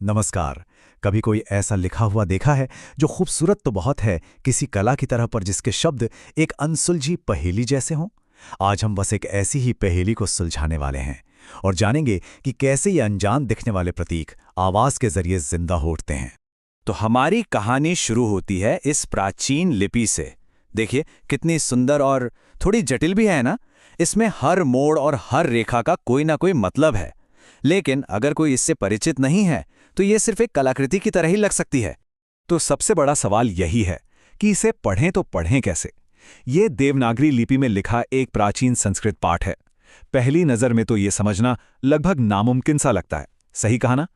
नमस्कार। कभी कोई ऐसा लिखा हुआ देखा है जो खूबसूरत तो बहुत है, किसी कला की तरह, पर जिसके शब्द एक अनसुलझी पहेली जैसे हों? आज हम बस एक ऐसी ही पहेली को सुलझाने वाले हैं और जानेंगे कि कैसे ये अनजान दिखने वाले प्रतीक आवाज के जरिए जिंदा हो उठते हैं। तो हमारी कहानी शुरू होती है इस प्राचीन लिपि से। देखिए कितनी सुंदर और थोड़ी जटिल भी है ना। इसमें हर मोड़ और हर रेखा का कोई ना कोई मतलब है। लेकिन अगर कोई इससे परिचित नहीं है तो ये सिर्फ एक कलाकृति की तरह ही लग सकती है। तो सबसे बड़ा सवाल यही है कि इसे पढ़ें तो पढ़ें कैसे। ये देवनागरी लिपि में लिखा एक प्राचीन संस्कृत पाठ है। पहली नजर में तो ये समझना लगभग नामुमकिन सा लगता है, सही कहा ना?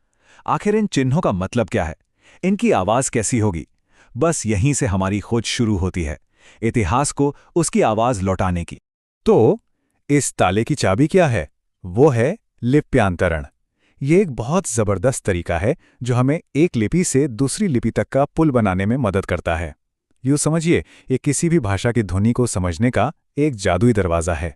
आखिर इन चिन्हों का मतलब क्या है, इनकी आवाज कैसी होगी? बस यहीं से हमारी खोज शुरू होती है, इतिहास को उसकी आवाज लौटाने की। तो इस ताले की चाबी क्या है? वो है लिप्यांतरण। ये एक बहुत जबरदस्त तरीका है जो हमें एक लिपि से दूसरी लिपि तक का पुल बनाने में मदद करता है। यूँ समझिए, ये किसी भी भाषा की ध्वनि को समझने का एक जादुई दरवाजा है।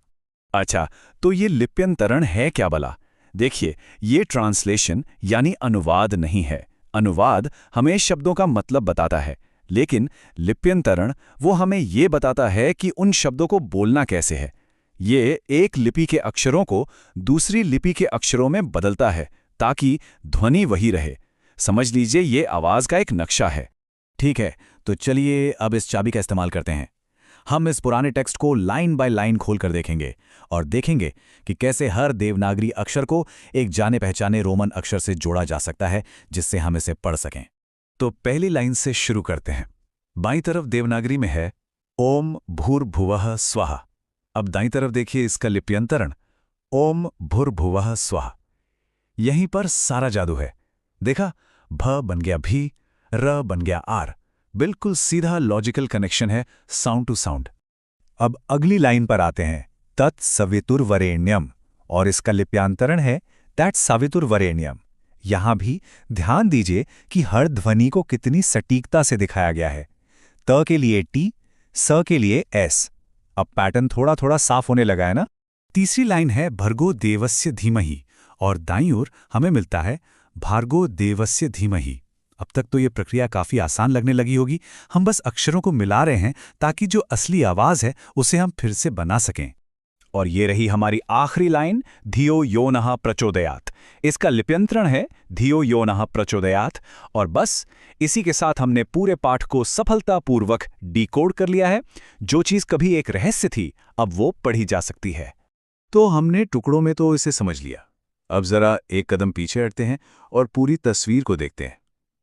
अच्छा, तो ये लिप्यंतरण है क्या भला? देखिए, ये ट्रांसलेशन यानी अनुवाद नहीं है। अनुवाद हमें शब्दों का मतलब बताता है, लेकिन लिप्यंतरण वो हमें ये बताता है कि उन शब्दों को बोलना कैसे है। ये एक लिपि के अक्षरों को दूसरी लिपि के अक्षरों में बदलता है ताकि ध्वनि वही रहे। समझ लीजिए, ये आवाज का एक नक्शा है। ठीक है, तो चलिए अब इस चाबी का इस्तेमाल करते हैं। हम इस पुराने टेक्स्ट को लाइन बाय लाइन खोलकर देखेंगे और देखेंगे कि कैसे हर देवनागरी अक्षर को एक जाने पहचाने रोमन अक्षर से जोड़ा जा सकता है, जिससे हम इसे पढ़ सकें। तो पहली लाइन से शुरू करते हैं। बाईं तरफ देवनागरी में है ओम भूर्भुवः स्वः। अब दाईं तरफ देखिए इसका लिप्यंतरण ओम भूर्भुवः स्वः। यहीं पर सारा जादू है। देखा, भ बन गया भी, र बन गया आर। बिल्कुल सीधा लॉजिकल कनेक्शन है, साउंड टू साउंड। अब अगली लाइन पर आते हैं, तत्सवितुर्वरेण्यम, और इसका लिप्यांतरण है तत्सवितुर्वरेण्यम। यहां भी ध्यान दीजिए कि हर ध्वनि को कितनी सटीकता से दिखाया गया है। त के लिए टी, स के लिए एस। अब पैटर्न थोड़ा थोड़ा साफ होने लगा है ना। तीसरी लाइन है भर्गो देवस्य धीमहि, और दाईं ओर हमें मिलता है भार्गो देवस्य धीमहि। अब तक तो ये प्रक्रिया काफी आसान लगने लगी होगी। हम बस अक्षरों को मिला रहे हैं ताकि जो असली आवाज है उसे हम फिर से बना सकें। और ये रही हमारी आखिरी लाइन, धियो यो नः प्रचोदयात्। इसका लिप्यंतरण है धियो यो नः प्रचोदयात्। और बस इसी के साथ हमने पूरे पाठ को सफलतापूर्वक डिकोड कर लिया है। जो चीज कभी एक रहस्य थी, अब वो पढ़ी जा सकती है। तो हमने टुकड़ों में तो इसे समझ लिया। अब जरा एक कदम पीछे हटते हैं और पूरी तस्वीर को देखते हैं।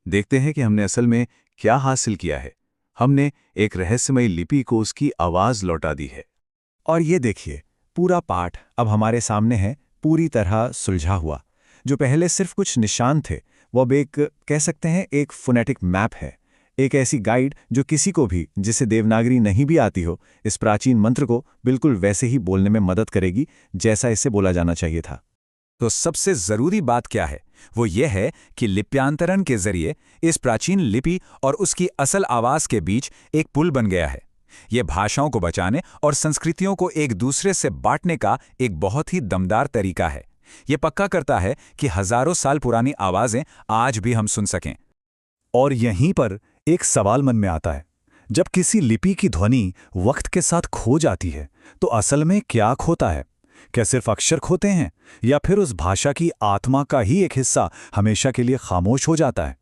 देखते हैं कि हमने असल में क्या हासिल किया है। हमने एक रहस्यमयी लिपि को उसकी आवाज लौटा दी है। और ये देखिए, पूरा पाठ अब हमारे सामने है, पूरी तरह सुलझा हुआ। जो पहले सिर्फ कुछ निशान थे, वो अब एक, कह सकते हैं, एक फोनेटिक मैप है। एक ऐसी गाइड जो किसी को भी, जिसे देवनागरी नहीं भी आती हो, इस प्राचीन मंत्र को बिल्कुल वैसे ही बोलने में मदद करेगी जैसा इसे बोला जाना चाहिए था। तो सबसे जरूरी बात क्या है? वो ये है कि लिप्यांतरण के जरिए इस प्राचीन लिपि और उसकी असल आवाज के बीच एक पुल बन गया है। ये भाषाओं को बचाने और संस्कृतियों को एक दूसरे से बांटने का एक बहुत ही दमदार तरीका है। ये पक्का करता है कि हजारों साल पुरानी आवाजें आज भी हम सुन सकें। और यहीं पर एक सवाल मन में आता है, जब किसी लिपि की ध्वनि वक्त के साथ खो जाती है तो असल में क्या खोता है? क्या सिर्फ अक्षर खोते हैं, या फिर उस भाषा की आत्मा का ही एक हिस्सा हमेशा के लिए खामोश हो जाता है?